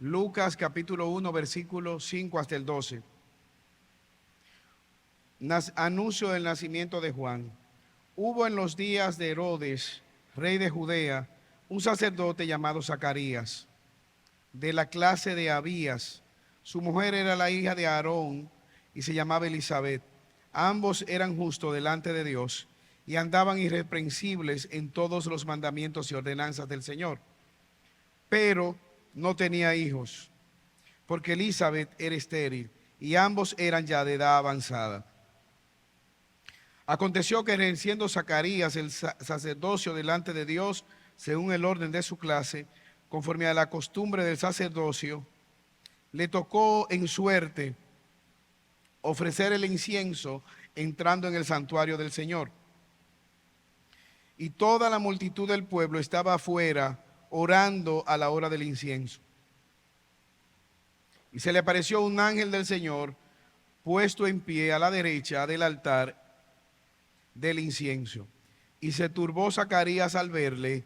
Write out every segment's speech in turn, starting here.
Lucas capítulo 1, versículo 5 hasta el 12. Anuncio del nacimiento de Juan. Hubo en los días de Herodes, rey de Judea, un sacerdote llamado Zacarías, de la clase de Abías. Su mujer era la hija de Aarón y se llamaba Elisabet. Ambos eran justos delante de Dios y andaban irreprensibles en todos los mandamientos y ordenanzas del Señor. Pero no tenía hijos, porque Elisabet era estéril y ambos eran ya de edad avanzada. Aconteció que ejerciendo Zacarías el sacerdocio delante de Dios, según el orden de su clase, conforme a la costumbre del sacerdocio, le tocó en suerte ofrecer el incienso entrando en el santuario del Señor. Y toda la multitud del pueblo estaba afuera orando a la hora del incienso. Y se le apareció un ángel del Señor puesto en pie a la derecha del altar del incienso. Y se turbó Zacarías al verle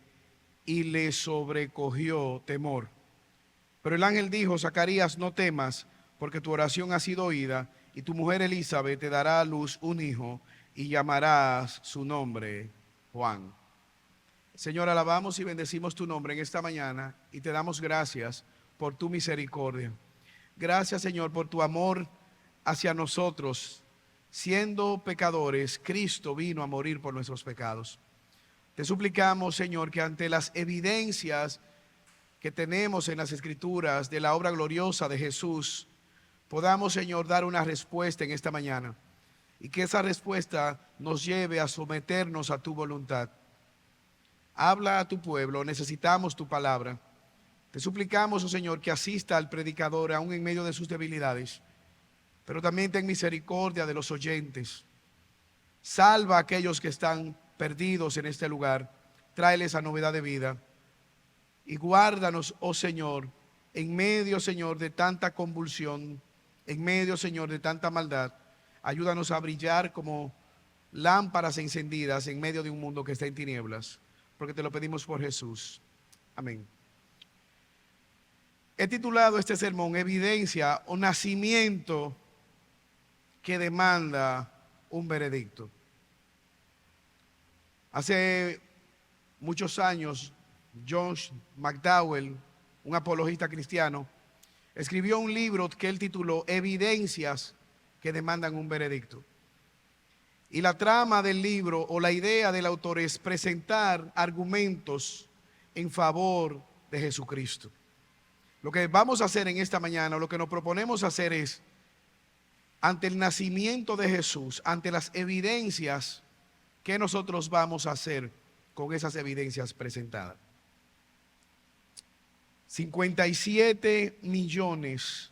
y le sobrecogió temor. Pero el ángel dijo: Zacarías, no temas, porque tu oración ha sido oída, y tu mujer Elisabet te dará a luz un hijo, y llamarás su nombre Juan. Señor, alabamos y bendecimos tu nombre en esta mañana, y te damos gracias por tu misericordia. Gracias, Señor, por tu amor hacia nosotros. Siendo pecadores, Cristo vino a morir por nuestros pecados. Te suplicamos, Señor, que ante las evidencias que tenemos en las Escrituras de la obra gloriosa de Jesús, podamos, Señor, dar una respuesta en esta mañana, y que esa respuesta nos lleve a someternos a tu voluntad. Habla a tu pueblo, necesitamos tu palabra. Te suplicamos, oh Señor, que asista al predicador aún en medio de sus debilidades, pero también ten misericordia de los oyentes. Salva a aquellos que están perdidos en este lugar, tráeles a novedad de vida. Y guárdanos, oh Señor, en medio, Señor, de tanta convulsión, en medio, Señor, de tanta maldad. Ayúdanos a brillar como lámparas encendidas en medio de un mundo que está en tinieblas, porque te lo pedimos por Jesús. Amén. He titulado este sermón Evidencia o nacimiento que demanda un veredicto. Hace muchos años, Josh McDowell, un apologista cristiano, escribió un libro que él tituló Evidencias que demandan un veredicto. Y la trama del libro o la idea del autor es presentar argumentos en favor de Jesucristo. Lo que vamos a hacer en esta mañana, lo que nos proponemos hacer es, ante el nacimiento de Jesús, ante las evidencias, ¿qué nosotros vamos a hacer con esas evidencias presentadas? 57 millones.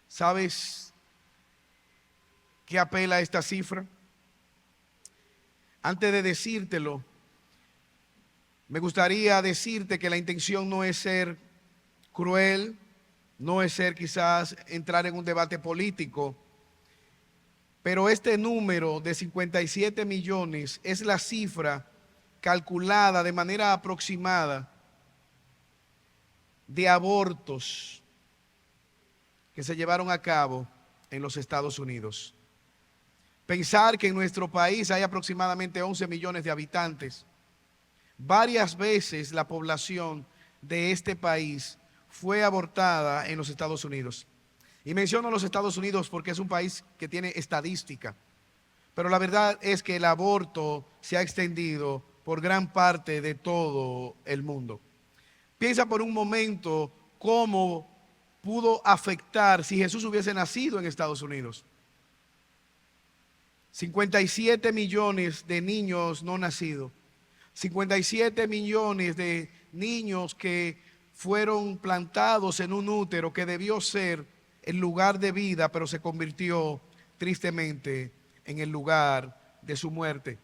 ¿Sabes qué apela a esta cifra? Antes de decírtelo, me gustaría decirte que la intención no es ser cruel, no es ser quizás entrar en un debate político, pero este número de 57 millones es la cifra calculada de manera aproximada de abortos que se llevaron a cabo en los Estados Unidos. Pensar que en nuestro país hay aproximadamente 11 millones de habitantes. Varias veces la población de este país fue abortada en los Estados Unidos. Y menciono los Estados Unidos porque es un país que tiene estadística. Pero la verdad es que el aborto se ha extendido por gran parte de todo el mundo. Piensa por un momento cómo pudo afectar si Jesús hubiese nacido en Estados Unidos. 57 millones de niños no nacidos. 57 millones de niños que fueron plantados en un útero que debió ser el lugar de vida, pero se convirtió tristemente en el lugar de su muerte.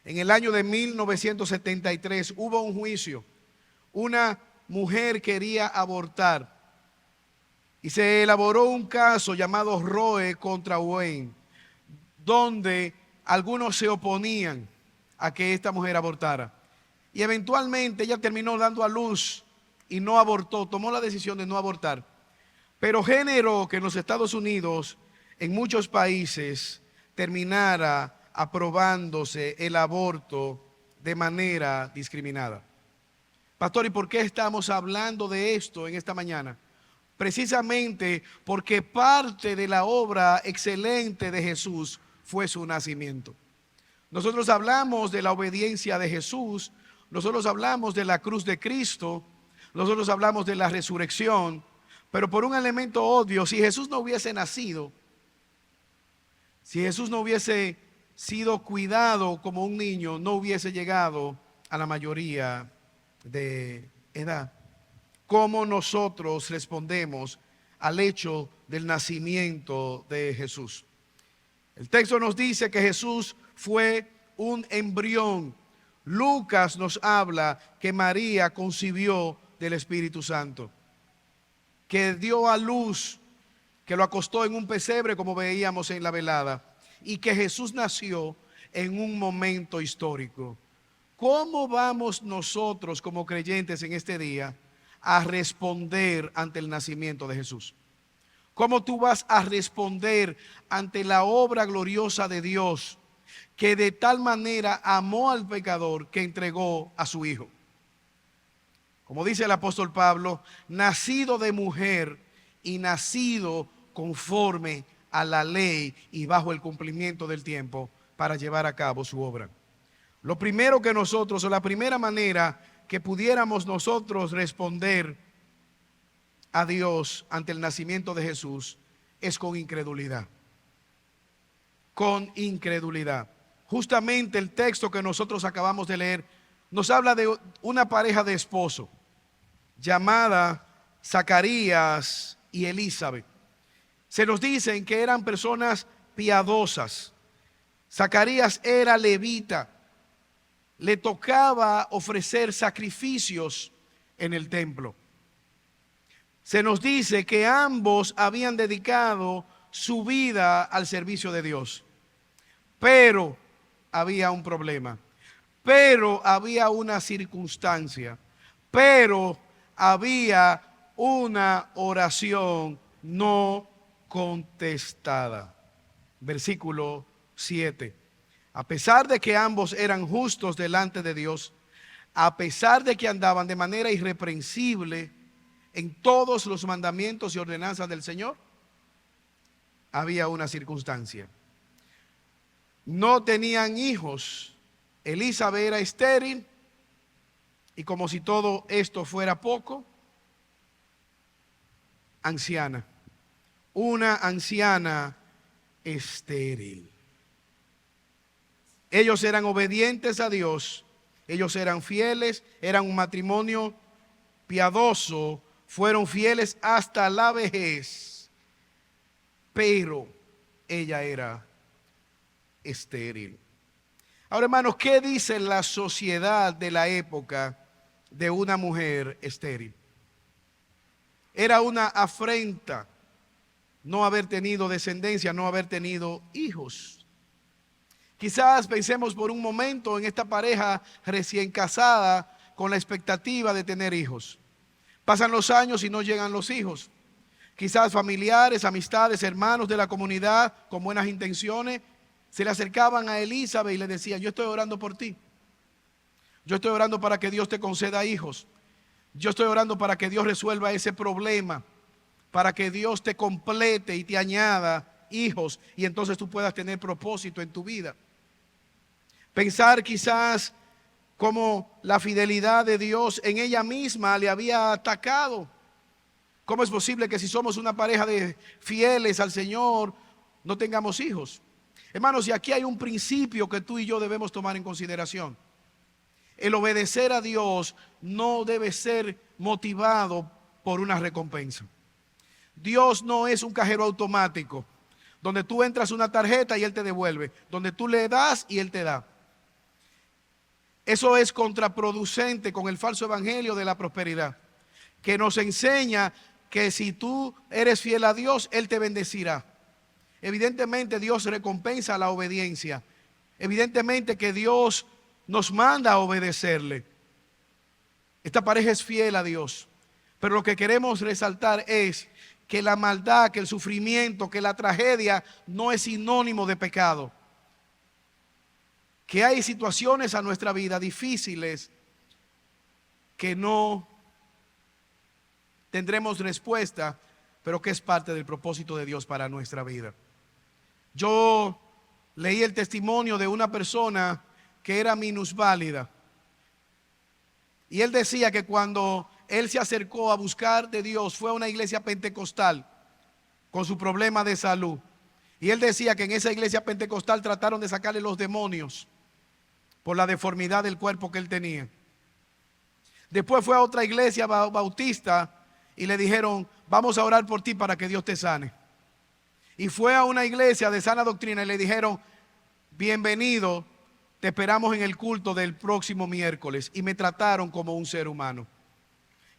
En el año de 1973 hubo un juicio. Una mujer quería abortar y se elaboró un caso llamado Roe contra Wade, donde algunos se oponían a que esta mujer abortara. Y eventualmente ella terminó dando a luz y no abortó, tomó la decisión de no abortar, pero generó que en los Estados Unidos, en muchos países, terminara aprobándose el aborto de manera discriminada. Pastor, ¿y por qué estamos hablando de esto en esta mañana? Precisamente porque parte de la obra excelente de Jesús fue su nacimiento. Nosotros hablamos de la obediencia de Jesús, nosotros hablamos de la cruz de Cristo, nosotros hablamos de la resurrección, pero por un elemento obvio, si Jesús no hubiese nacido, si Jesús no hubiese sido cuidado como un niño, no hubiese llegado a la mayoría de edad. ¿Cómo nosotros respondemos al hecho del nacimiento de Jesús? El texto nos dice que Jesús fue un embrión. Lucas nos habla que María concibió del Espíritu Santo, que dio a luz, que lo acostó en un pesebre como veíamos en la velada, y que Jesús nació en un momento histórico. ¿Cómo vamos nosotros como creyentes en este día a responder ante el nacimiento de Jesús? ¿Cómo tú vas a responder ante la obra gloriosa de Dios, que de tal manera amó al pecador que entregó a su Hijo? Como dice el apóstol Pablo, nacido de mujer y nacido conforme a la ley y bajo el cumplimiento del tiempo para llevar a cabo su obra. Lo primero que nosotros, o la primera manera que pudiéramos nosotros responder a Dios ante el nacimiento de Jesús es con incredulidad. Con incredulidad. Justamente el texto que nosotros acabamos de leer nos habla de una pareja de esposos llamada Zacarías y Elizabeth. Se nos dicen que eran personas piadosas. Zacarías era levita. Le tocaba ofrecer sacrificios en el templo. Se nos dice que ambos habían dedicado su vida al servicio de Dios. Pero había un problema. Pero había una circunstancia. Pero había una oración no contestada. Versículo 7. A pesar de que ambos eran justos delante de Dios, a pesar de que andaban de manera irreprensible en todos los mandamientos y ordenanzas del Señor, había una circunstancia. No tenían hijos. Elizabeth era estéril y, como si todo esto fuera poco, anciana. Una anciana estéril. Ellos eran obedientes a Dios, ellos eran fieles, eran un matrimonio piadoso, fueron fieles hasta la vejez, pero ella era estéril. Ahora, hermanos, ¿qué dice la sociedad de la época de una mujer estéril? Era una afrenta no haber tenido descendencia, no haber tenido hijos. Quizás pensemos por un momento en esta pareja recién casada con la expectativa de tener hijos. Pasan los años y no llegan los hijos. Quizás familiares, amistades, hermanos de la comunidad con buenas intenciones se le acercaban a Elizabeth y le decían: yo estoy orando por ti. Yo estoy orando para que Dios te conceda hijos. Yo estoy orando para que Dios resuelva ese problema, para que Dios te complete y te añada hijos y entonces tú puedas tener propósito en tu vida. Pensar quizás como la fidelidad de Dios en ella misma le había atacado. ¿Cómo es posible que si somos una pareja de fieles al Señor no tengamos hijos? Hermanos, y aquí hay un principio que tú y yo debemos tomar en consideración. El obedecer a Dios no debe ser motivado por una recompensa. Dios no es un cajero automático donde tú entras una tarjeta y Él te devuelve, donde tú le das y Él te da. Eso es contraproducente con el falso evangelio de la prosperidad, que nos enseña que si tú eres fiel a Dios, Él te bendecirá. Evidentemente Dios recompensa la obediencia. Evidentemente que Dios nos manda a obedecerle. Esta pareja es fiel a Dios. Pero lo que queremos resaltar es que la maldad, que el sufrimiento, que la tragedia no es sinónimo de pecado. Que hay situaciones a nuestra vida difíciles que no tendremos respuesta, pero que es parte del propósito de Dios para nuestra vida. Yo leí el testimonio de una persona que era minusválida. Y él decía que cuando él se acercó a buscar de Dios, fue a una iglesia pentecostal con su problema de salud. Y él decía que en esa iglesia pentecostal trataron de sacarle los demonios por la deformidad del cuerpo que él tenía. Después fue a otra iglesia bautista y le dijeron: vamos a orar por ti para que Dios te sane. Y fue a una iglesia de sana doctrina y le dijeron: bienvenido, te esperamos en el culto del próximo miércoles. Y me trataron como un ser humano.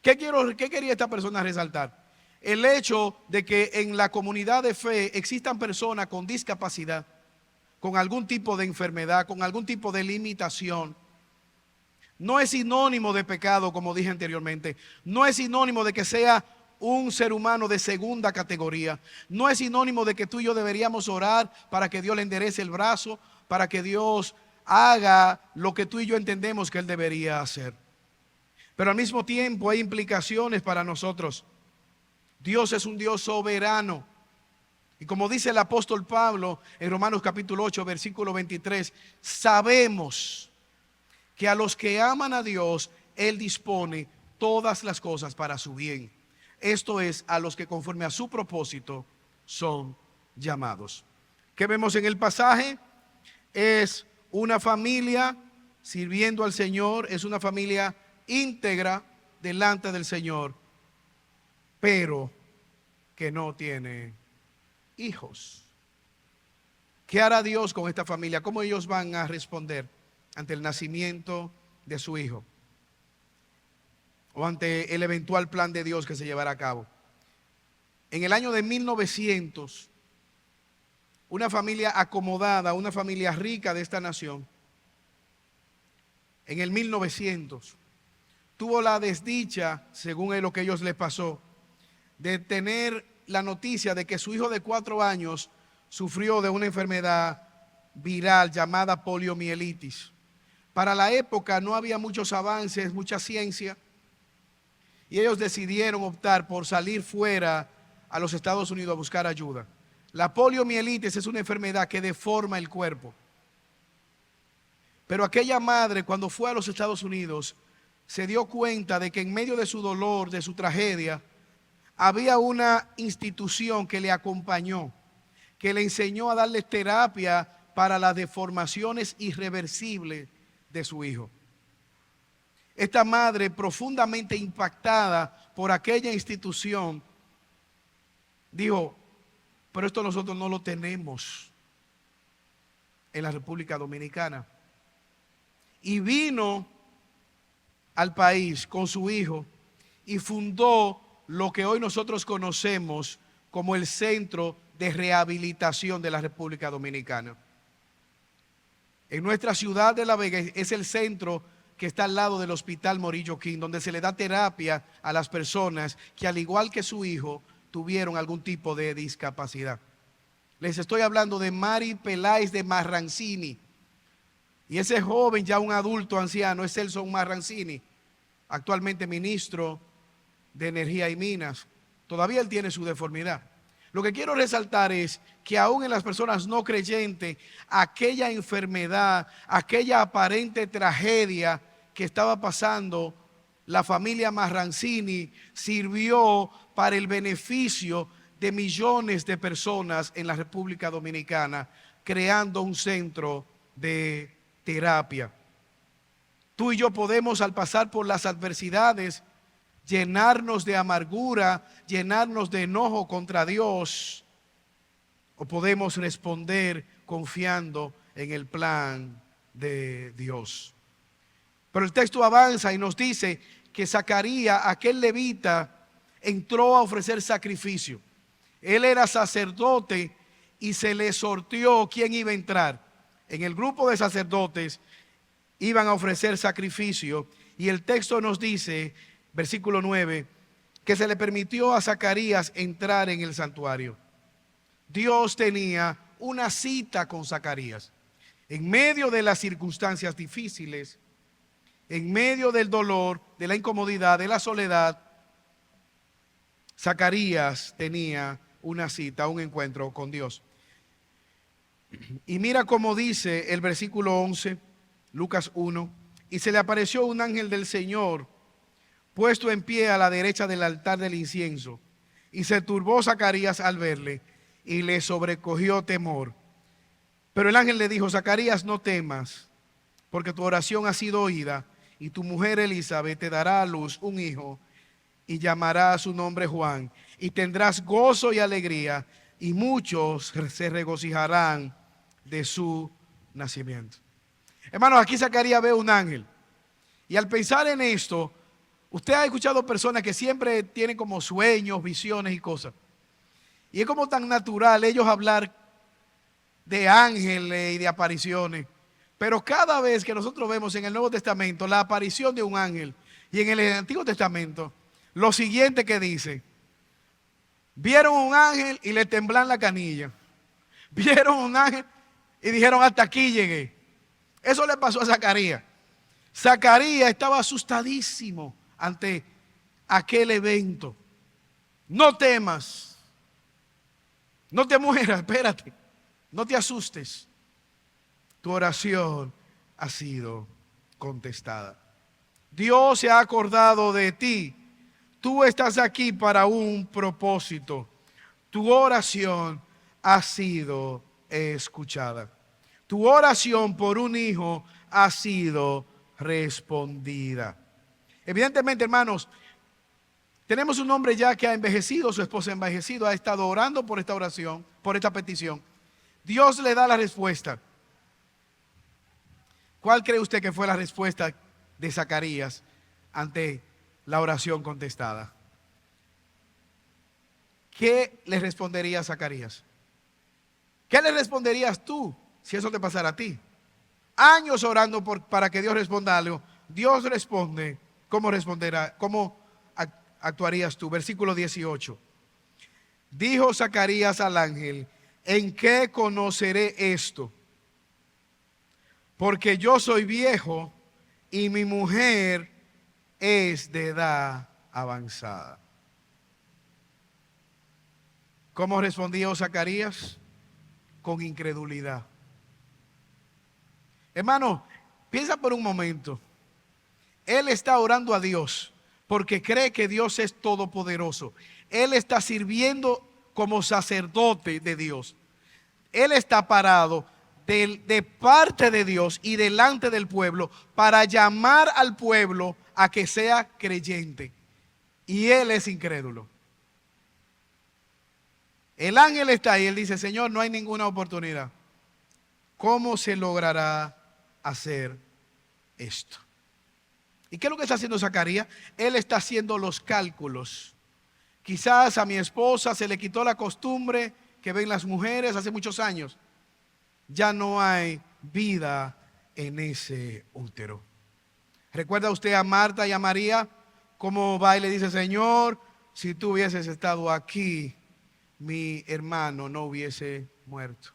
¿Qué quería esta persona resaltar? El hecho de que en la comunidad de fe existan personas con discapacidad, con algún tipo de enfermedad, con algún tipo de limitación, no es sinónimo de pecado, como dije anteriormente. No es sinónimo de que sea un ser humano de segunda categoría. No es sinónimo de que tú y yo deberíamos orar para que Dios le enderece el brazo, para que Dios haga lo que tú y yo entendemos que Él debería hacer. Pero al mismo tiempo hay implicaciones para nosotros. Dios es un Dios soberano. Y como dice el apóstol Pablo en Romanos capítulo 8, versículo 23, sabemos que a los que aman a Dios, Él dispone todas las cosas para su bien. Esto es, a los que conforme a su propósito son llamados. ¿Qué vemos en el pasaje? Es una familia sirviendo al Señor, es una familia íntegra delante del Señor, pero que no tiene hijos. ¿Qué hará Dios con esta familia? ¿Cómo ellos van a responder ante el nacimiento de su hijo? O ante el eventual plan de Dios que se llevará a cabo. En el año de 1900, una familia acomodada, una familia rica de esta nación, en el 1900, tuvo la desdicha, según lo que a ellos les pasó, de tener la noticia de que su hijo de 4 años sufrió de una enfermedad viral llamada poliomielitis. Para la época no había muchos avances, mucha ciencia, y ellos decidieron optar por salir fuera a los Estados Unidos a buscar ayuda. La poliomielitis es una enfermedad que deforma el cuerpo. Pero aquella madre, cuando fue a los Estados Unidos, se dio cuenta de que en medio de su dolor, de su tragedia, había una institución que le acompañó, que le enseñó a darle terapia para las deformaciones irreversibles de su hijo. Esta madre, profundamente impactada por aquella institución, dijo: pero esto nosotros no lo tenemos en la República Dominicana. Y vino al país con su hijo y fundó lo que hoy nosotros conocemos como el Centro de Rehabilitación de la República Dominicana. En nuestra ciudad de La Vega es el centro que está al lado del Hospital Morillo King, donde se le da terapia a las personas que, al igual que su hijo, tuvieron algún tipo de discapacidad. Les estoy hablando de Mari Peláez de Marrancini. Y ese joven, ya un adulto anciano, es Celso Marrancini, actualmente ministro de Energía y Minas. Todavía él tiene su deformidad. Lo que quiero resaltar es que aún en las personas no creyentes, aquella enfermedad, aquella aparente tragedia que estaba pasando la familia Marrancini sirvió para el beneficio de millones de personas en la República Dominicana, creando un centro de terapia. Tú y yo podemos, al pasar por las adversidades, llenarnos de amargura, llenarnos de enojo contra Dios, o podemos responder confiando en el plan de Dios. Pero el texto avanza y nos dice que Zacarías, aquel levita, entró a ofrecer sacrificio. Él era sacerdote y se le sorteó quién iba a entrar. En el grupo de sacerdotes iban a ofrecer sacrificio, y el texto nos dice, versículo 9, que se le permitió a Zacarías entrar en el santuario. Dios tenía una cita con Zacarías. En medio de las circunstancias difíciles, en medio del dolor, de la incomodidad, de la soledad, Zacarías tenía una cita, un encuentro con Dios. Y mira cómo dice el versículo 11, Lucas 1, y se le apareció un ángel del Señor puesto en pie a la derecha del altar del incienso. Y se turbó Zacarías al verle y le sobrecogió temor. Pero el ángel le dijo: Zacarías, no temas, porque tu oración ha sido oída, y tu mujer Elizabeth te dará a luz un hijo, y llamará su nombre Juan, y tendrás gozo y alegría, y muchos se regocijarán de su nacimiento. Hermanos, aquí Zacarías ve un ángel, y al pensar en esto, usted ha escuchado personas que siempre tienen como sueños, visiones y cosas, y es como tan natural ellos hablar de ángeles y de apariciones. Pero cada vez que nosotros vemos en el Nuevo Testamento la aparición de un ángel, y en el Antiguo Testamento, lo siguiente que dice: vieron un ángel y le temblan la canilla. Vieron un ángel y dijeron: hasta aquí llegué. Eso le pasó a Zacarías. Zacarías estaba asustadísimo ante aquel evento. No temas, no te mueras, espérate, no te asustes. Tu oración ha sido contestada. Dios se ha acordado de ti. Tú estás aquí para un propósito. Tu oración ha sido escuchada. Tu oración por un hijo ha sido respondida. Evidentemente, hermanos, tenemos un hombre ya que ha envejecido, su esposa ha envejecido, ha estado orando por esta oración, por esta petición. Dios le da la respuesta. ¿Cuál cree usted que fue la respuesta de Zacarías ante la oración contestada? ¿Qué le respondería a Zacarías? ¿Qué le responderías tú si eso te pasara a ti? Años orando para que Dios responda algo. Dios responde. ¿Cómo responderá? ¿Cómo actuarías tú? Versículo 18. Dijo Zacarías al ángel: ¿en qué conoceré esto? Porque yo soy viejo y mi mujer es de edad avanzada. ¿Cómo respondió Zacarías? Con incredulidad. Hermano, piensa por un momento. Él está orando a Dios porque cree que Dios es todopoderoso. Él está sirviendo como sacerdote de Dios. Él está parado de parte de Dios y delante del pueblo para llamar al pueblo a que sea creyente. Y él es incrédulo. El ángel está ahí, él dice: Señor, no hay ninguna oportunidad. ¿Cómo se logrará hacer esto? ¿Y qué es lo que está haciendo Zacarías? Él está haciendo los cálculos. Quizás a mi esposa se le quitó la costumbre que ven las mujeres hace muchos años. Ya no hay vida en ese útero. ¿Recuerda usted a Marta y a María? Cómo va y le dice: Señor, si tú hubieses estado aquí, mi hermano no hubiese muerto.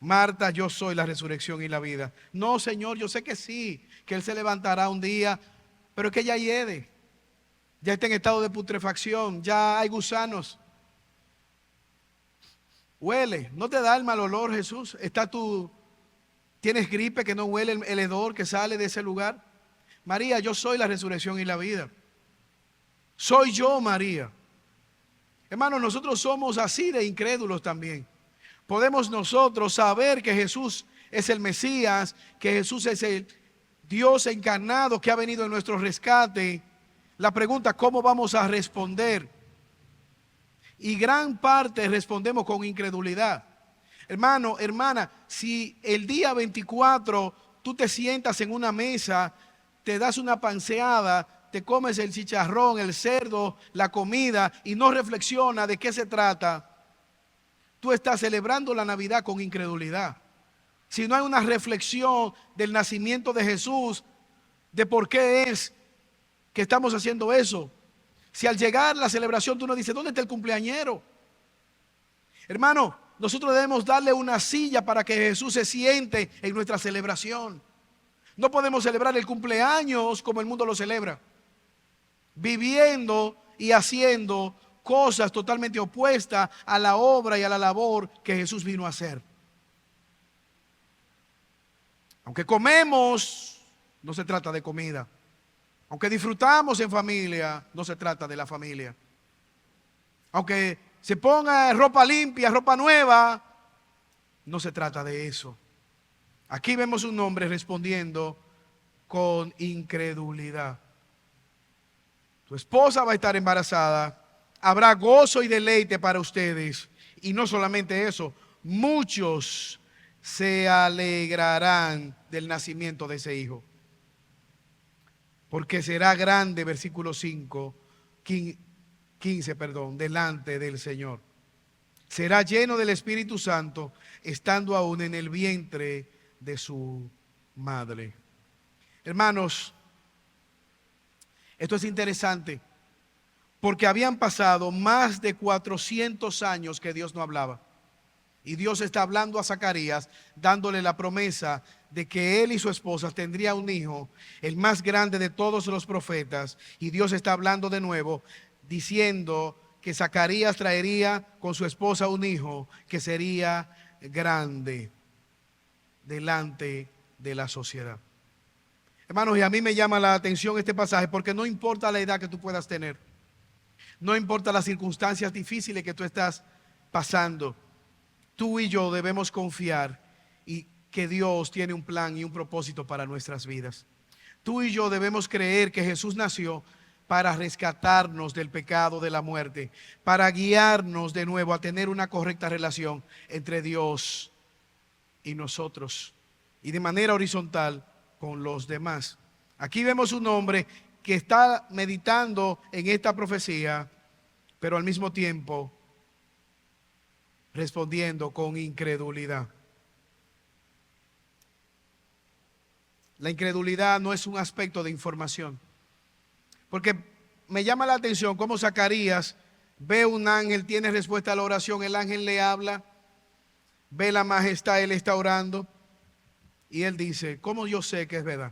Marta: yo soy la resurrección y la vida. No, Señor, yo sé que sí, que Él se levantará un día, pero es que ya hiede, ya está en estado de putrefacción, ya hay gusanos. Huele, ¿no te da el mal olor, Jesús? ¿Tienes gripe que no huele el hedor que sale de ese lugar? María: yo soy la resurrección y la vida. Soy yo, María. Hermanos, nosotros somos así de incrédulos también. Podemos nosotros saber que Jesús es el Mesías, que Jesús es el Dios encarnado que ha venido en nuestro rescate. La pregunta: ¿cómo vamos a responder? Y gran parte respondemos con incredulidad. Hermano, hermana, si el día 24 tú te sientas en una mesa, te das una panseada, te comes el chicharrón, el cerdo, la comida y no reflexiona de qué se trata, tú estás celebrando la Navidad con incredulidad. Si no hay una reflexión del nacimiento de Jesús, de por qué es que estamos haciendo eso. Si al llegar la celebración tú nos dices, ¿dónde está el cumpleañero? Hermano, nosotros debemos darle una silla para que Jesús se siente en nuestra celebración. No podemos celebrar el cumpleaños como el mundo lo celebra, viviendo y haciendo cosas totalmente opuestas a la obra y a la labor que Jesús vino a hacer. Aunque comemos, no se trata de comida. Aunque disfrutamos en familia, no se trata de la familia. Aunque se ponga ropa limpia, ropa nueva, no se trata de eso. Aquí vemos un hombre respondiendo con incredulidad. Tu esposa va a estar embarazada, habrá gozo y deleite para ustedes. Y no solamente eso, muchos se alegrarán del nacimiento de ese hijo. Porque será grande, versículo 15, delante del Señor. Será lleno del Espíritu Santo, estando aún en el vientre de su madre. Hermanos, esto es interesante, porque habían pasado más de 400 años que Dios no hablaba. Y Dios está hablando a Zacarías, dándole la promesa de que él y su esposa tendrían un hijo, el más grande de todos los profetas. Y Dios está hablando de nuevo, diciendo que Zacarías traería con su esposa un hijo que sería grande delante de la sociedad. Hermanos, y a mí me llama la atención este pasaje, porque no importa la edad que tú puedas tener, no importa las circunstancias difíciles que tú estás pasando, tú y yo debemos confiar y que Dios tiene un plan y un propósito para nuestras vidas. Tú y yo debemos creer que Jesús nació para rescatarnos del pecado, de la muerte, para guiarnos de nuevo a tener una correcta relación entre Dios y nosotros, y de manera horizontal con los demás. Aquí vemos un hombre que está meditando en esta profecía, pero al mismo tiempo respondiendo con incredulidad. La incredulidad no es un aspecto de información, porque me llama la atención cómo Zacarías ve un ángel, tiene respuesta a la oración, el ángel le habla, ve la majestad, él está orando y él dice, ¿cómo yo sé que es verdad?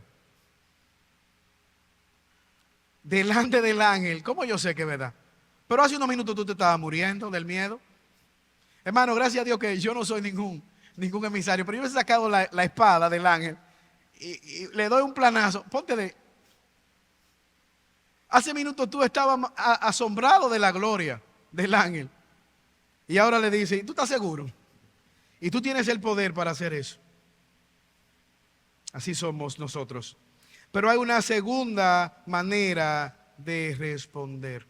Delante del ángel, ¿cómo yo sé que es verdad? Pero hace unos minutos tú te estabas muriendo del miedo. Hermano, gracias a Dios que yo no soy ningún emisario, pero yo he sacado la espada del ángel y le doy un planazo. Ponte de... Hace minutos tú estabas asombrado de la gloria del ángel. Y ahora le dice, ¿y tú estás seguro? Y tú tienes el poder para hacer eso. Así somos nosotros. Pero hay una segunda manera de responder.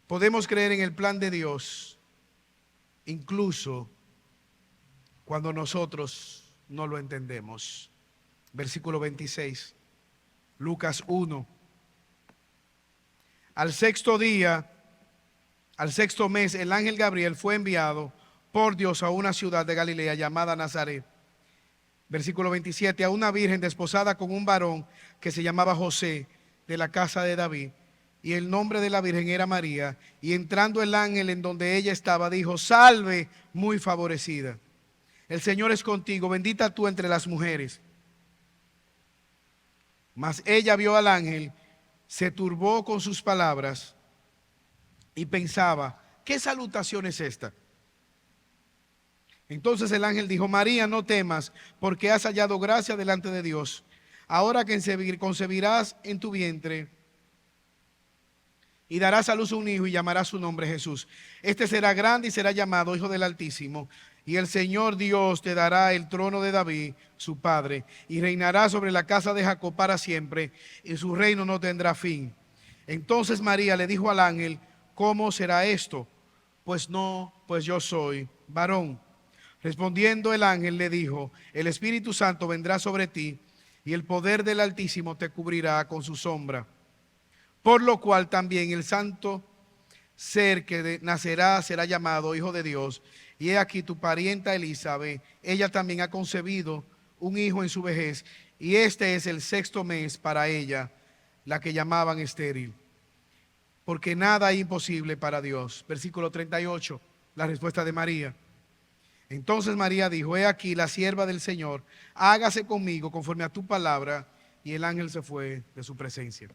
Podemos creer en el plan de Dios, incluso cuando nosotros no lo entendemos. Versículo 26, Lucas 1. Al sexto día, al sexto mes, el ángel Gabriel fue enviado por Dios a una ciudad de Galilea llamada Nazaret. Versículo 27, a una virgen desposada con un varón que se llamaba José, de la casa de David, y el nombre de la virgen era María. Y entrando el ángel en donde ella estaba, dijo, salve, muy favorecida, el Señor es contigo, bendita tú entre las mujeres. Mas ella vio al ángel, se turbó con sus palabras y pensaba, ¿qué salutación es esta? Entonces el ángel dijo, María, no temas, porque has hallado gracia delante de Dios. Ahora que concebirás en tu vientre y darás a luz un hijo y llamarás su nombre Jesús. Este será grande y será llamado Hijo del Altísimo. Y el Señor Dios te dará el trono de David, su padre, y reinará sobre la casa de Jacob para siempre, y su reino no tendrá fin. Entonces María le dijo al ángel, ¿cómo será esto? Pues yo soy varón. Respondiendo el ángel le dijo, el Espíritu Santo vendrá sobre ti, y el poder del Altísimo te cubrirá con su sombra. Por lo cual también el santo ser que nacerá será llamado Hijo de Dios. Y he aquí tu parienta Elizabeth, ella también ha concebido un hijo en su vejez, y este es el sexto mes para ella, la que llamaban estéril. porque nada es imposible para Dios. Versículo 38, la respuesta de María. Entonces María dijo: he aquí la sierva del Señor, hágase conmigo conforme a tu palabra. Y el ángel se fue de su presencia.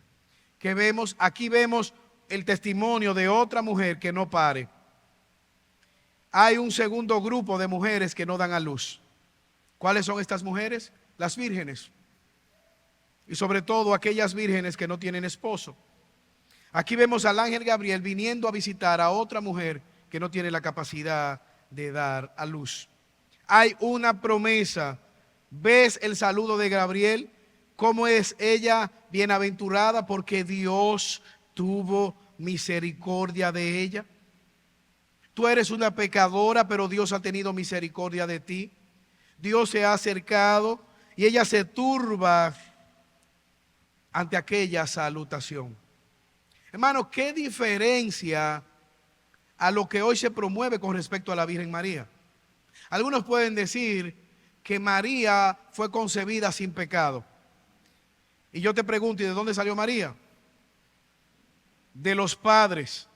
¿Qué vemos? Aquí vemos el testimonio de otra mujer que no pare. Hay un segundo grupo de mujeres que no dan a luz. ¿Cuáles son estas mujeres? Las vírgenes. Y sobre todo aquellas vírgenes que no tienen esposo. Aquí vemos al ángel Gabriel viniendo a visitar a otra mujer que no tiene la capacidad de dar a luz. Hay una promesa. ¿Ves el saludo de Gabriel? ¿Cómo es ella bienaventurada? Porque Dios tuvo misericordia de ella. Tú eres una pecadora, pero Dios ha tenido misericordia de ti. Dios se ha acercado y ella se turba ante aquella salutación. Hermano, ¿qué diferencia a lo que hoy se promueve con respecto a la Virgen María? Algunos pueden decir que María fue concebida sin pecado. Y yo te pregunto, ¿y de dónde salió María? De los padres.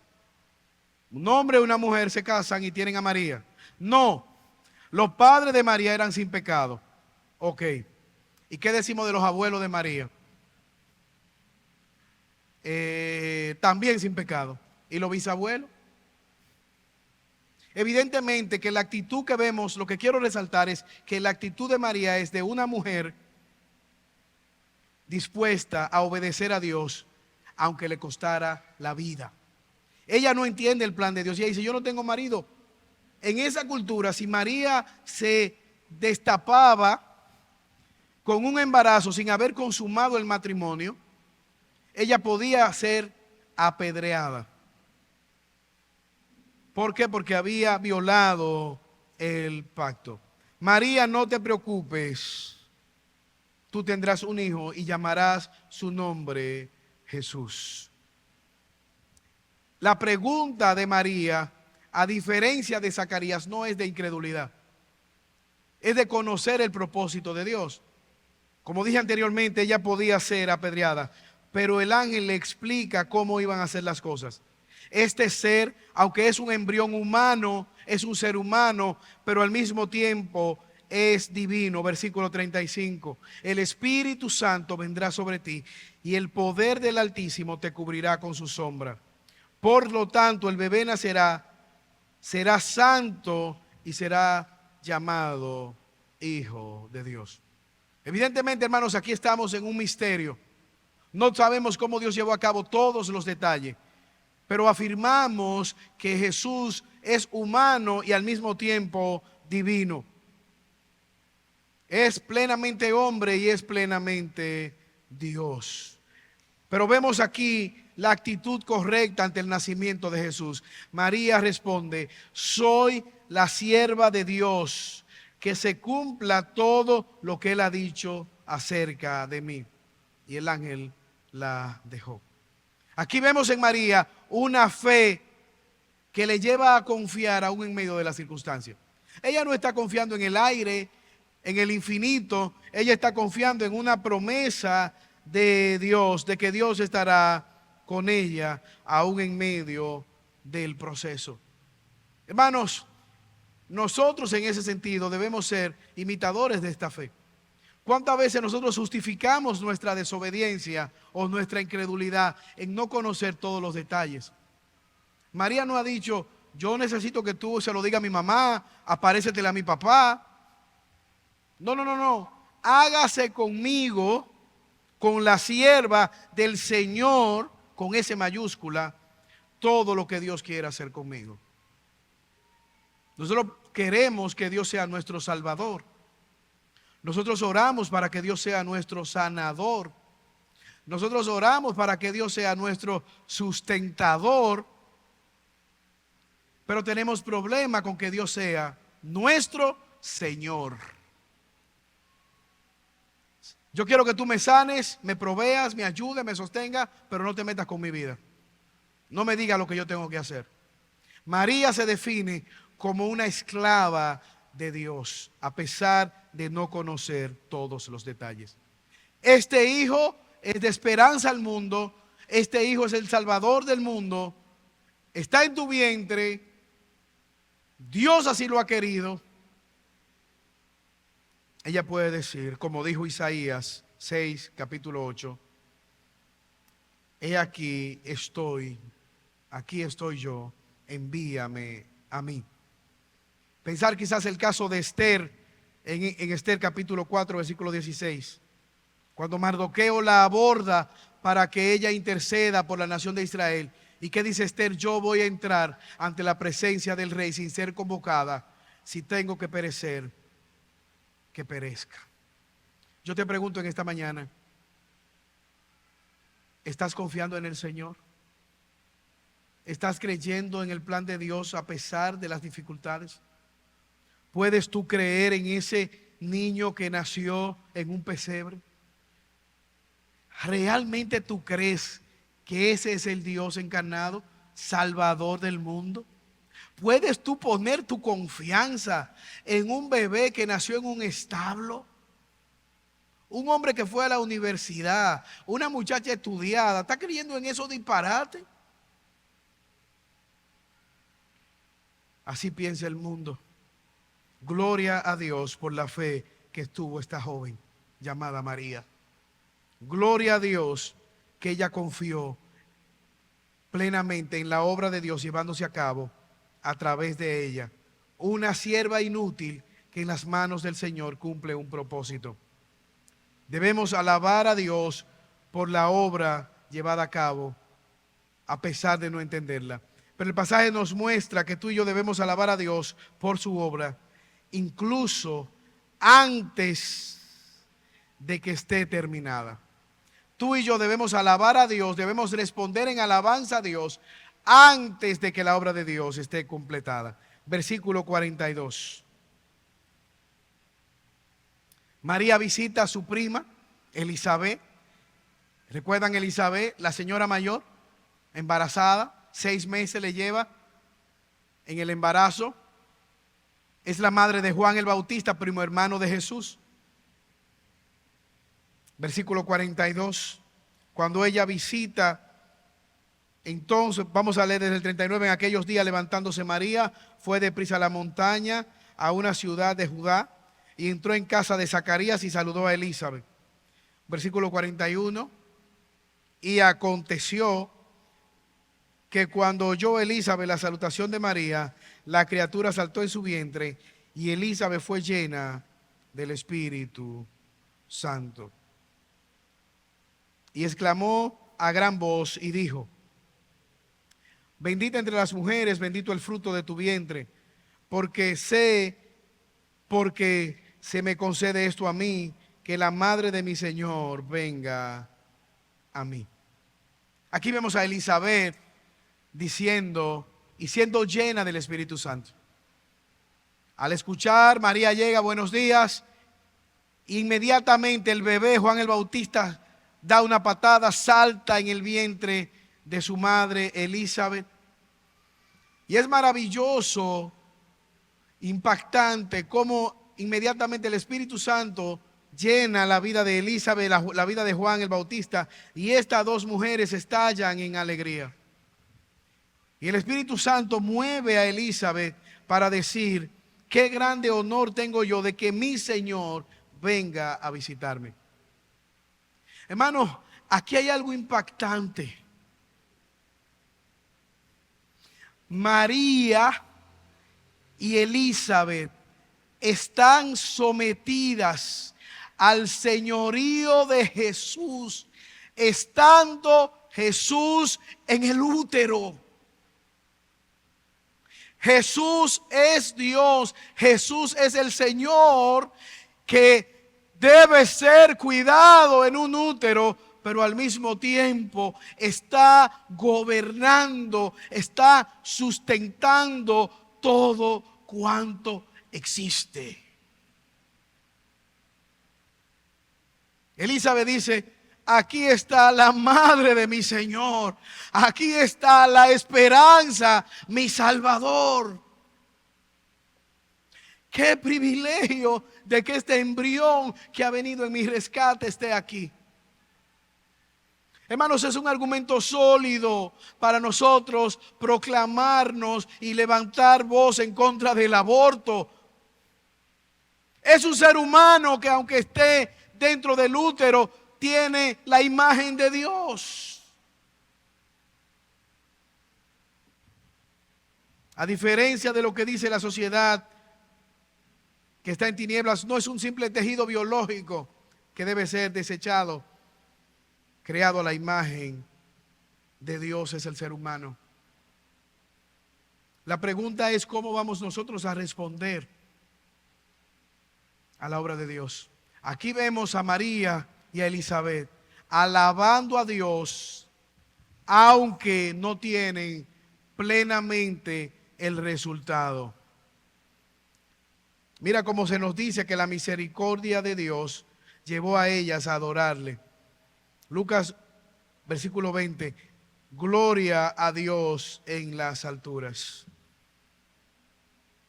Un hombre y una mujer se casan y tienen a María. No, los padres de María eran sin pecado. Ok. ¿Y qué decimos de los abuelos de María? También sin pecado. ¿Y los bisabuelos? Evidentemente que la actitud que vemos, lo que quiero resaltar es que la actitud de María es de una mujer dispuesta a obedecer a Dios, aunque le costara la vida. Ella no entiende el plan de Dios. Ella dice: yo no tengo marido. En esa cultura, si María se destapaba con un embarazo sin haber consumado el matrimonio, ella podía ser apedreada. ¿Por qué? Porque había violado el pacto. María, no te preocupes. Tú tendrás un hijo y llamarás su nombre Jesús. La pregunta de María, a diferencia de Zacarías, no es de incredulidad. Es de conocer el propósito de Dios. Como dije anteriormente, ella podía ser apedreada, pero el ángel le explica cómo iban a hacer las cosas. Este ser, aunque es un embrión humano, es un ser humano, pero al mismo tiempo es divino. Versículo 35. El Espíritu Santo vendrá sobre ti y el poder del Altísimo te cubrirá con su sombra. Por lo tanto, el bebé nacerá, será santo y será llamado Hijo de Dios. Evidentemente, hermanos, aquí estamos en un misterio. No sabemos cómo Dios llevó a cabo todos los detalles, pero afirmamos que Jesús es humano y al mismo tiempo divino. Es plenamente hombre y es plenamente Dios. Pero vemos aquí la actitud correcta ante el nacimiento de Jesús. María responde: soy la sierva de Dios, que se cumpla todo lo que Él ha dicho acerca de mí. Y el ángel la dejó. Aquí vemos en María una fe que le lleva a confiar aún en medio de las circunstancias. Ella no está confiando en el aire, en el infinito. Ella está confiando en una promesa de Dios, de que Dios estará con ella aún en medio del proceso. Hermanos, nosotros en ese sentido debemos ser imitadores de esta fe. ¿Cuántas veces nosotros justificamos nuestra desobediencia o nuestra incredulidad en no conocer todos los detalles? María no ha dicho: yo necesito que tú se lo digas a mi mamá, aparécetele a mi papá. No. Hágase conmigo, con la sierva del Señor, con S mayúscula, todo lo que Dios quiera hacer conmigo. Nosotros queremos que Dios sea nuestro Salvador. Nosotros oramos para que Dios sea nuestro sanador. Nosotros oramos para que Dios sea nuestro sustentador. Pero tenemos problema con que Dios sea nuestro Señor. Yo quiero que tú me sanes, me proveas, me ayudes, me sostengas, pero no te metas con mi vida. No me digas lo que yo tengo que hacer. María se define como una esclava de Dios, a pesar de no conocer todos los detalles. Este hijo es de esperanza al mundo, este hijo es el Salvador del mundo, está en tu vientre, Dios así lo ha querido, ella puede decir, como dijo Isaías 6, capítulo 8, he aquí estoy yo, envíame a mí. Pensar quizás el caso de Esther, en Esther capítulo 4, versículo 16, cuando Mardoqueo la aborda para que ella interceda por la nación de Israel. ¿Y qué dice Esther? Yo voy a entrar ante la presencia del rey sin ser convocada. Si tengo que perecer, que perezca. Yo te pregunto en esta mañana, ¿estás confiando en el Señor? ¿Estás creyendo en el plan de Dios a pesar de las dificultades? ¿Puedes tú creer en ese niño que nació en un pesebre? ¿Realmente tú crees que ese es el Dios encarnado, Salvador del mundo? ¿Puedes tú poner tu confianza en un bebé que nació en un establo? Un hombre que fue a la universidad, una muchacha estudiada, ¿está creyendo en esos disparates? Así piensa el mundo. Gloria a Dios por la fe que tuvo esta joven llamada María. Gloria a Dios que ella confió plenamente en la obra de Dios llevándose a cabo a través de ella. Una sierva inútil que en las manos del Señor cumple un propósito. Debemos alabar a Dios por la obra llevada a cabo a pesar de no entenderla. Pero el pasaje nos muestra que tú y yo debemos alabar a Dios por su obra, incluso antes de que esté terminada. Tú y yo debemos alabar a Dios, debemos responder en alabanza a Dios antes de que la obra de Dios esté completada. Versículo 42. María visita a su prima, Elizabeth. ¿Recuerdan Elizabeth, la señora mayor, embarazada? 6 meses le lleva en el embarazo. Es la madre de Juan el Bautista, primo hermano de Jesús. Versículo 42. Cuando ella visita, entonces, vamos a leer desde el 39. En aquellos días, levantándose María, fue deprisa a la montaña, a una ciudad de Judá, y entró en casa de Zacarías y saludó a Elizabeth. Versículo 41. Y aconteció que cuando oyó Elizabeth la salutación de María, la criatura saltó en su vientre, y Elizabeth fue llena del Espíritu Santo. Y exclamó a gran voz y dijo: bendita entre las mujeres, bendito el fruto de tu vientre, porque se me concede esto a mí, que la madre de mi Señor venga a mí. Aquí vemos a Elizabeth diciendo y siendo llena del Espíritu Santo. Al escuchar, María llega, buenos días. Inmediatamente el bebé Juan el Bautista da una patada, salta en el vientre de su madre Elizabeth. Y es maravilloso, impactante, cómo inmediatamente el Espíritu Santo llena la vida de Elizabeth, la vida de Juan el Bautista, y estas dos mujeres estallan en alegría. Y el Espíritu Santo mueve a Elizabeth para decir: qué grande honor tengo yo de que mi Señor venga a visitarme. Hermano, aquí hay algo impactante. María y Elizabeth están sometidas al señorío de Jesús, estando Jesús en el útero. Jesús es Dios, Jesús es el Señor que debe ser cuidado en un útero, pero al mismo tiempo está gobernando, está sustentando todo cuanto existe. Elizabeth dice: aquí está la madre de mi Señor, aquí está la esperanza, mi Salvador. Qué privilegio de que este embrión que ha venido en mi rescate esté aquí. Hermanos, es un argumento sólido para nosotros proclamarnos y levantar voz en contra del aborto. Es un ser humano que, aunque esté dentro del útero, tiene la imagen de Dios. A diferencia de lo que dice la sociedad que está en tinieblas, no es un simple tejido biológico que debe ser desechado. Creado a la imagen de Dios es el ser humano. La pregunta es cómo vamos nosotros a responder a la obra de Dios. Aquí vemos a María y a Elizabeth alabando a Dios, aunque no tienen plenamente el resultado. Mira cómo se nos dice que la misericordia de Dios llevó a ellas a adorarle. Lucas, versículo 20, gloria a Dios en las alturas.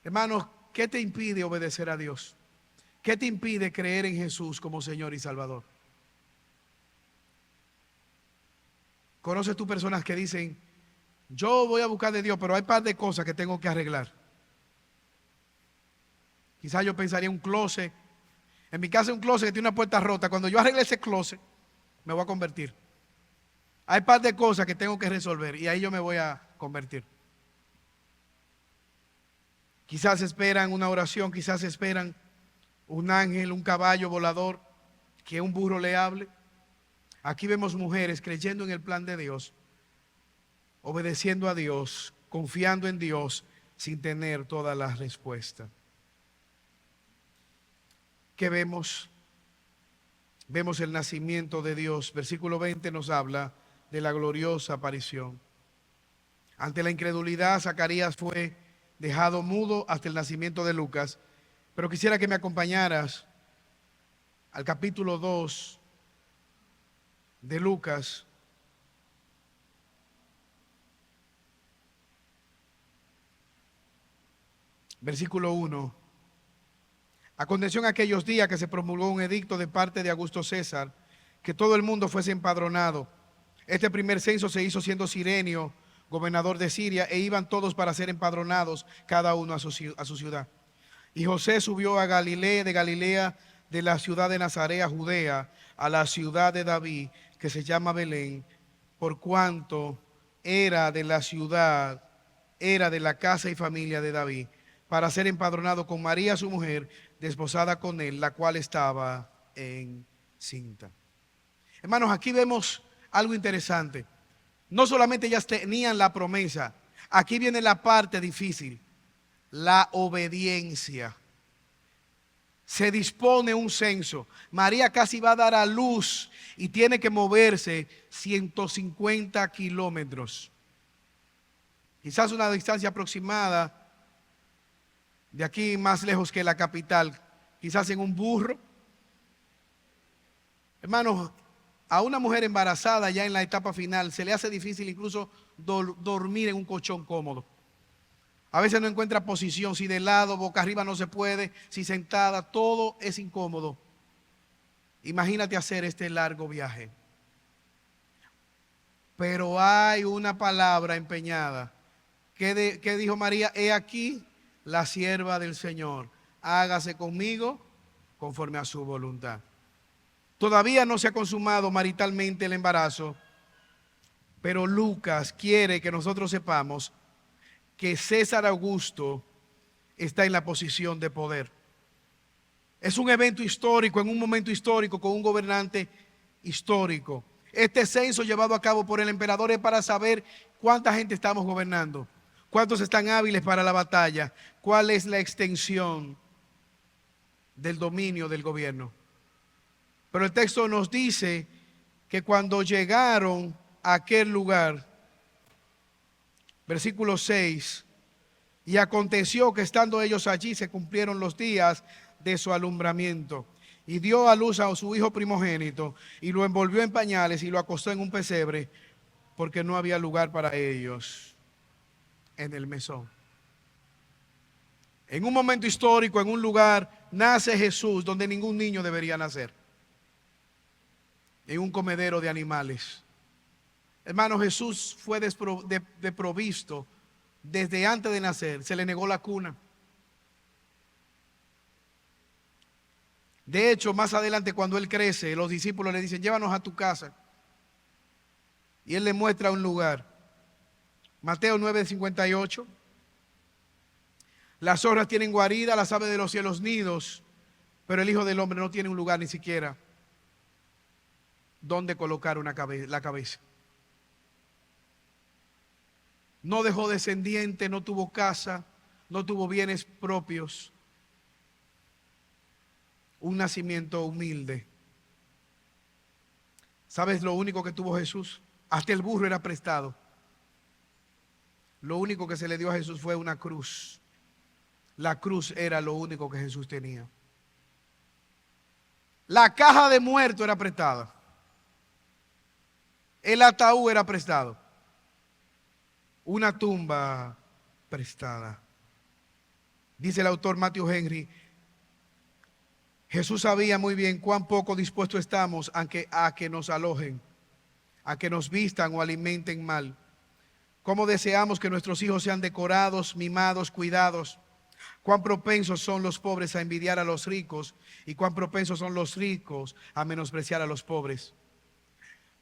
Hermanos, ¿qué te impide obedecer a Dios? ¿Qué te impide creer en Jesús como Señor y Salvador? ¿Conoces tú personas que dicen, yo voy a buscar de Dios, pero hay un par de cosas que tengo que arreglar? Quizás yo pensaría un closet. En mi casa hay un closet que tiene una puerta rota. Cuando yo arregle ese closet, me voy a convertir. Hay un par de cosas que tengo que resolver y ahí yo me voy a convertir. Quizás esperan una oración, quizás esperan un ángel, un caballo volador, que un burro le hable. Aquí vemos mujeres creyendo en el plan de Dios, obedeciendo a Dios, confiando en Dios, sin tener todas las respuestas. ¿Qué vemos? Vemos el nacimiento de Dios. Versículo 20 nos habla de la gloriosa aparición. Ante la incredulidad, Zacarías fue dejado mudo hasta el nacimiento de Lucas. Pero quisiera que me acompañaras al capítulo 2 de Lucas. Versículo 1. Aconteció en aquellos días que se promulgó un edicto de parte de Augusto César, que todo el mundo fuese empadronado. Este primer censo se hizo siendo Cirenio gobernador de Siria, e iban todos para ser empadronados, cada uno a su ciudad. Y José subió a Galilea, de la ciudad de Nazaret a Judea, a la ciudad de David, que se llama Belén, por cuanto era de la ciudad, era de la casa y familia de David, para ser empadronado con María su mujer, desposada con él, la cual estaba encinta. Hermanos, aquí vemos algo interesante. No solamente ellas tenían la promesa, aquí viene la parte difícil, la obediencia. Se dispone un censo. María casi va a dar a luz y tiene que moverse 150 kilómetros. Quizás una distancia aproximada de aquí más lejos que la capital, quizás en un burro. Hermanos, a una mujer embarazada ya en la etapa final se le hace difícil incluso dormir en un colchón cómodo. A veces no encuentra posición, si de lado, boca arriba no se puede, si sentada, todo es incómodo. Imagínate hacer este largo viaje. Pero hay una palabra empeñada. ¿Qué dijo María? He aquí la sierva del Señor, hágase conmigo conforme a su voluntad. Todavía no se ha consumado maritalmente el embarazo, pero Lucas quiere que nosotros sepamos que César Augusto está en la posición de poder. Es un evento histórico, en un momento histórico, con un gobernante histórico. Este censo llevado a cabo por el emperador es para saber cuánta gente estamos gobernando, cuántos están hábiles para la batalla, cuál es la extensión del dominio del gobierno. Pero el texto nos dice que cuando llegaron a aquel lugar, versículo 6, y aconteció que estando ellos allí se cumplieron los días de su alumbramiento, y dio a luz a su hijo primogénito, y lo envolvió en pañales y lo acostó en un pesebre, porque no había lugar para ellos en el mesón. En un momento histórico, en un lugar, nace Jesús donde ningún niño debería nacer. En un comedero de animales. Hermano, Jesús fue desprovisto desde antes de nacer. Se le negó la cuna. De hecho, más adelante cuando él crece, los discípulos le dicen, llévanos a tu casa. Y él le muestra un lugar. Mateo 9:58. Las zorras tienen guarida, las aves de los cielos nidos, pero el Hijo del Hombre no tiene un lugar ni siquiera donde colocar la cabeza. No dejó descendiente, no tuvo casa, no tuvo bienes propios. Un nacimiento humilde. ¿Sabes lo único que tuvo Jesús? Hasta el burro era prestado. Lo único que se le dio a Jesús fue una cruz. La cruz era lo único que Jesús tenía. La caja de muerto era prestada. El ataúd era prestado. Una tumba prestada. Dice el autor Matthew Henry, Jesús sabía muy bien cuán poco dispuestos estamos a que nos alojen, a que nos vistan o alimenten mal. Cómo deseamos que nuestros hijos sean decorados, mimados, cuidados. Cuán propensos son los pobres a envidiar a los ricos y cuán propensos son los ricos a menospreciar a los pobres.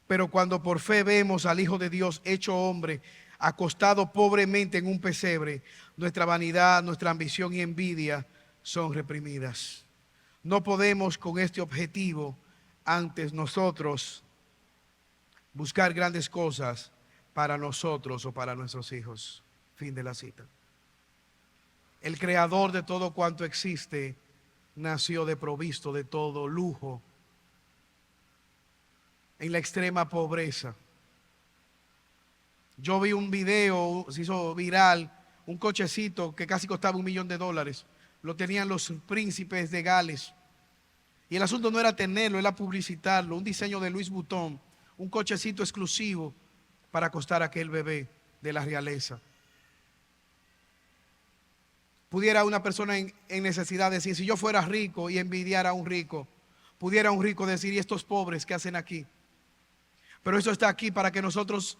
Pero cuando por fe vemos al Hijo de Dios hecho hombre, acostado pobremente en un pesebre, nuestra vanidad, nuestra ambición y envidia son reprimidas. No podemos con este objetivo antes nosotros buscar grandes cosas para nosotros o para nuestros hijos. Fin de la cita. El creador de todo cuanto existe nació desprovisto de todo lujo, en la extrema pobreza. Yo vi un video, se hizo viral, un cochecito que casi costaba $1.000.000. Lo tenían los príncipes de Gales. Y el asunto no era tenerlo, era publicitarlo. Un diseño de Louis Vuitton, un cochecito exclusivo para acostar a aquel bebé de la realeza. Pudiera una persona en necesidad decir, si yo fuera rico y envidiara a un rico, pudiera un rico decir, ¿y estos pobres qué hacen aquí? Pero eso está aquí para que nosotros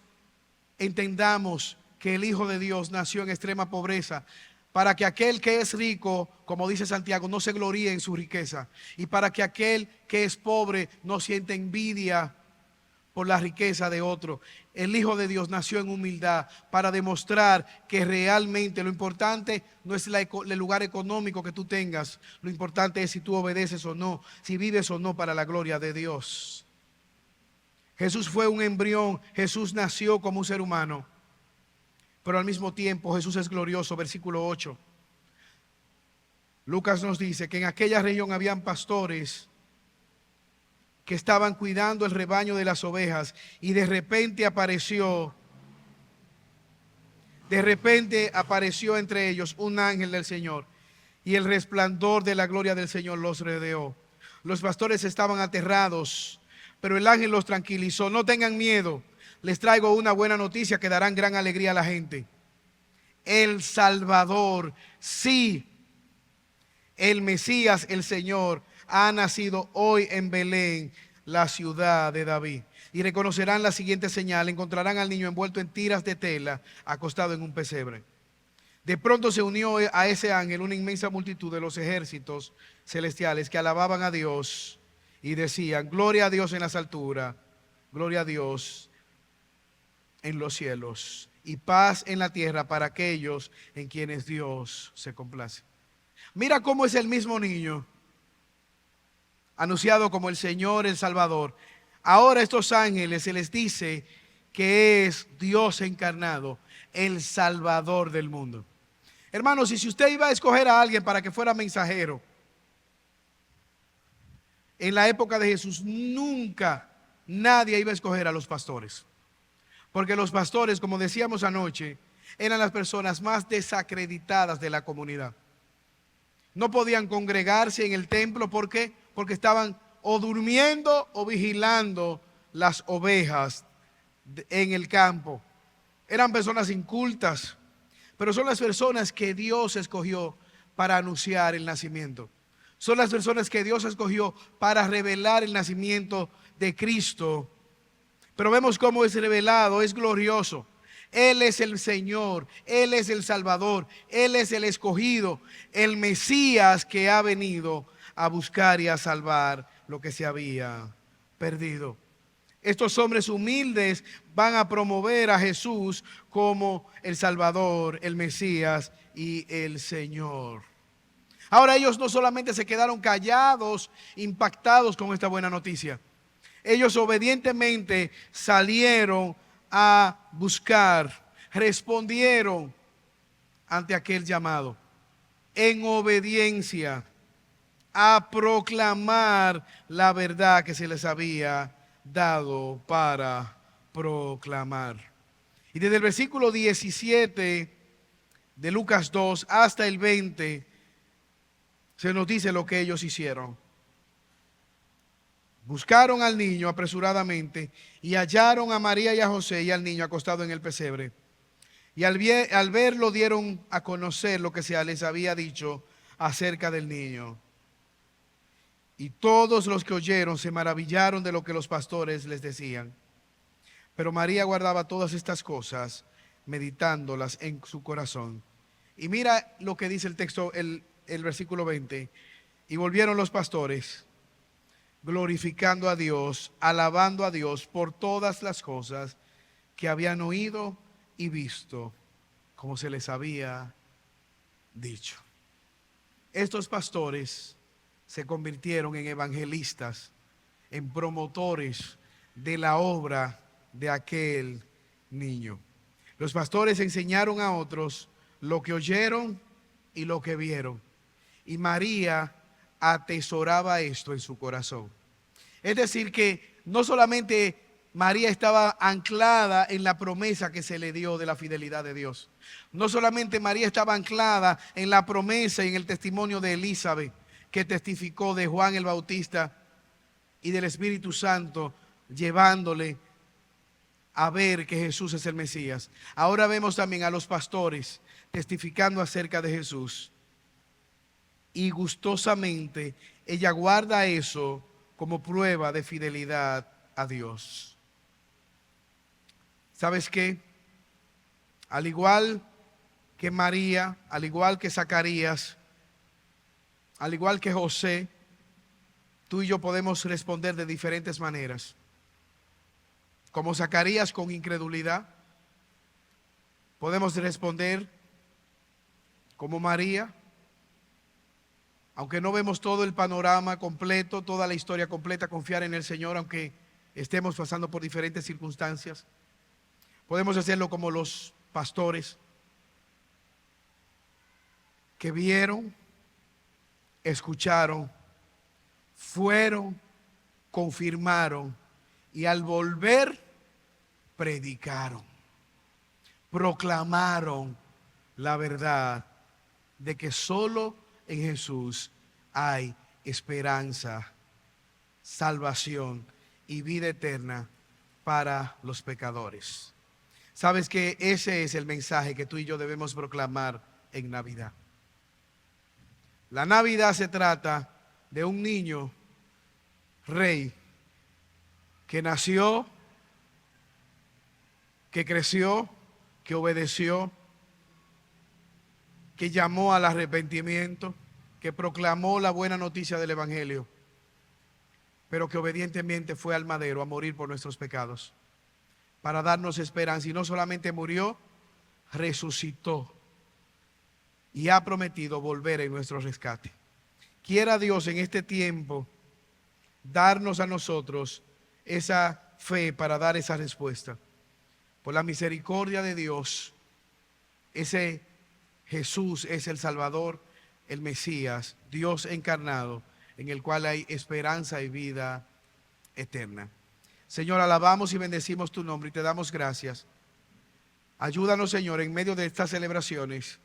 entendamos que el Hijo de Dios nació en extrema pobreza, para que aquel que es rico, como dice Santiago, no se gloríe en su riqueza, y para que aquel que es pobre no sienta envidia por la riqueza de otro. El Hijo de Dios nació en humildad para demostrar que realmente lo importante no es el lugar económico que tú tengas, lo importante es si tú obedeces o no, si vives o no para la gloria de Dios. Jesús fue un embrión, Jesús nació como un ser humano, pero al mismo tiempo Jesús es glorioso. Versículo 8. Lucas nos dice que en aquella región habían pastores que estaban cuidando el rebaño de las ovejas y de repente apareció entre ellos un ángel del Señor y el resplandor de la gloria del Señor los rodeó. Los pastores estaban aterrados, pero el ángel los tranquilizó. No tengan miedo, les traigo una buena noticia que darán gran alegría a la gente. El Salvador, sí, el Mesías, el Señor, ha nacido hoy en Belén, la ciudad de David. Y reconocerán la siguiente señal: encontrarán al niño envuelto en tiras de tela, acostado en un pesebre. De pronto se unió a ese ángel una inmensa multitud de los ejércitos celestiales que alababan a Dios y decían: gloria a Dios en las alturas, gloria a Dios en los cielos, y paz en la tierra para aquellos en quienes Dios se complace. Mira cómo es el mismo niño anunciado como el Señor, el Salvador. Ahora a estos ángeles se les dice que es Dios encarnado, el Salvador del mundo. Hermanos, y si usted iba a escoger a alguien para que fuera mensajero, en la época de Jesús nunca nadie iba a escoger a los pastores. Porque los pastores, como decíamos anoche, eran las personas más desacreditadas de la comunidad. No podían congregarse en el templo. ¿Por qué? Porque estaban o durmiendo o vigilando las ovejas en el campo. Eran personas incultas, pero son las personas que Dios escogió para anunciar el nacimiento. Son las personas que Dios escogió para revelar el nacimiento de Cristo, Pero vemos cómo es revelado, es glorioso. Él es el Señor, Él es el Salvador, Él es el escogido, el Mesías que ha venido a buscar y a salvar lo que se había perdido. Estos hombres humildes van a promover a Jesús como el Salvador, el Mesías y el Señor. Ahora ellos no solamente se quedaron callados, impactados con esta buena noticia. Ellos obedientemente salieron a buscar, respondieron ante aquel llamado, en obediencia, a proclamar la verdad que se les había dado para proclamar. Y desde el versículo 17 de Lucas 2 hasta el 20 se nos dice lo que ellos hicieron. Buscaron al niño apresuradamente y hallaron a María y a José y al niño acostado en el pesebre. Y al verlo dieron a conocer lo que se les había dicho acerca del niño. Y todos los que oyeron se maravillaron de lo que los pastores les decían. Pero María guardaba todas estas cosas, meditándolas en su corazón. Y mira lo que dice el texto, el versículo 20. Y volvieron los pastores, glorificando a Dios, alabando a Dios por todas las cosas que habían oído y visto, como se les había dicho. Estos pastores se convirtieron en evangelistas, en promotores de la obra de aquel niño. Los pastores enseñaron a otros lo que oyeron y lo que vieron. Y María atesoraba esto en su corazón. Es decir, que no solamente María estaba anclada en la promesa que se le dio de la fidelidad de Dios. No solamente María estaba anclada en la promesa y en el testimonio de Elizabeth, que testificó de Juan el Bautista y del Espíritu Santo, llevándole a ver que Jesús es el Mesías. Ahora vemos también a los pastores testificando acerca de Jesús. Y gustosamente ella guarda eso como prueba de fidelidad a Dios. ¿Sabes qué? Al igual que María, al igual que Zacarías, al igual que José, tú y yo podemos responder de diferentes maneras. Como Zacarías, con incredulidad. Podemos responder como María, aunque no vemos todo el panorama completo, toda la historia completa, confiar en el Señor, aunque estemos pasando por diferentes circunstancias. Podemos hacerlo como los pastores que vieron, escucharon, fueron, confirmaron y al volver predicaron, proclamaron la verdad de que solo en Jesús hay esperanza, salvación y vida eterna para los pecadores. ¿Sabes que ese es el mensaje que tú y yo debemos proclamar en Navidad? La Navidad se trata de un niño rey que nació, que creció, que obedeció, que llamó al arrepentimiento, que proclamó la buena noticia del Evangelio, pero que obedientemente fue al madero a morir por nuestros pecados, para darnos esperanza. Y no solamente murió, resucitó y ha prometido volver en nuestro rescate. Quiera Dios en este tiempo darnos a nosotros esa fe para dar esa respuesta. Por la misericordia de Dios, ese Jesús es el Salvador, el Mesías, Dios encarnado, en el cual hay esperanza y vida eterna. Señor, alabamos y bendecimos tu nombre y te damos gracias. Ayúdanos, Señor, en medio de estas celebraciones,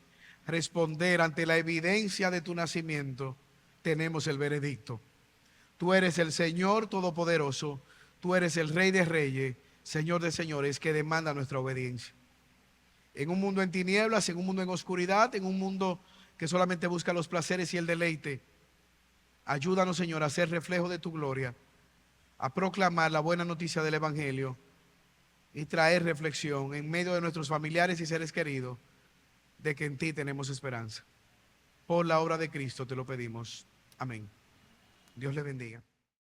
responder ante la evidencia de tu nacimiento. Tenemos el veredicto. Tú eres el Señor Todopoderoso, tú eres el Rey de Reyes, Señor de Señores, que demanda nuestra obediencia. En un mundo en tinieblas, en un mundo en oscuridad, en un mundo que solamente busca los placeres y el deleite, ayúdanos, Señor, a ser reflejo de tu gloria, a proclamar la buena noticia del Evangelio y traer reflexión en medio de nuestros familiares y seres queridos de que en ti tenemos esperanza. Por la obra de Cristo te lo pedimos. Amén. Dios le bendiga.